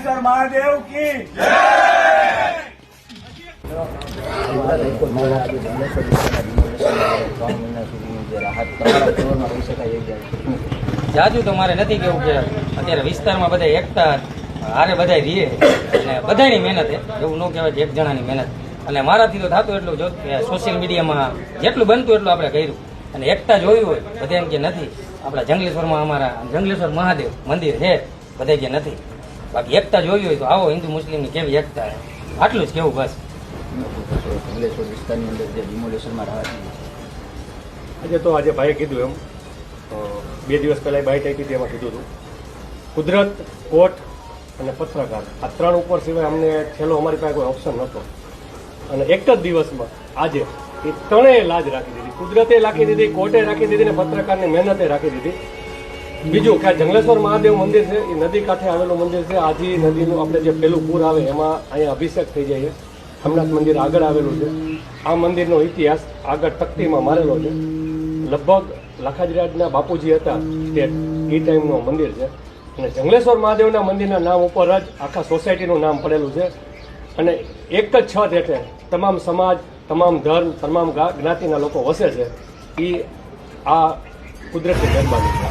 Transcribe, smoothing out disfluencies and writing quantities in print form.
Sir Mahadev की જાજુ તો મારે નથી કેવું કે અત્યારે વિસ્તારમાં બધા એકતા હારે બધા રીએ અને બધાની મહેનત એવું ન કહેવાય કે એક જણાની મહેનત. અને મારાથી તો થતું એટલું જો સોશિયલ મીડિયામાં જેટલું બનતું એટલું આપણે કર્યું. અને એકતા જોયું હોય બધા એમ કે નથી. આપણા જંગલેશ્વરમાં અમારા જંગલેશ્વર મહાદેવ મંદિર છે, બધા કે નથી. બાકી એકતા જોઈ હોય તો આવો હિન્દુ મુસ્લિમની કેવી એકતા, આટલું જ કેવું બસ. જંગલેશ્વર વિસ્તારની અંદર જે ડિમોલેશનમાં આજે તો આજે ભાઈએ કીધું એમ 2 દિવસ પહેલાં બાઇટ આપી હતી, એમાં કીધું હતું કુદરત, કોર્ટ અને પત્રકાર આ 3 ઉપર સિવાય અમને છેલ્લો અમારી પાસે કોઈ ઓપ્શન નહોતો. અને એક જ દિવસમાં આજે એ ત્રણેય લાજ રાખી દીધી. કુદરતે રાખી દીધી, કોર્ટે રાખી દીધી ને પત્રકારની મહેનતે રાખી દીધી. બીજું કે જંગલેશ્વર મહાદેવ મંદિર છે એ નદી કાંઠે આવેલું મંદિર છે. આજી નદીનું આપણે જે પેલું પૂર આવે એમાં અહીંયા અભિષેક થઈ જાય છે. હમણાં મંદિર આગળ આવેલું છે. આ મંદિરનો ઇતિહાસ આગળ તકતીમાં મારેલો છે. લગભગ લખાજીરાજના બાપુજી હતા સ્ટેટ એ ટાઈમનું મંદિર છે. અને જંગલેશ્વર મહાદેવના મંદિરના નામ ઉપર જ આખા સોસાયટીનું નામ પડેલું છે. અને એક જ છત હેઠળ તમામ સમાજ, તમામ ધર્મ, તમામ જ્ઞાતિના લોકો વસે છે. એ આ કુદરતી મહેરબાની છે.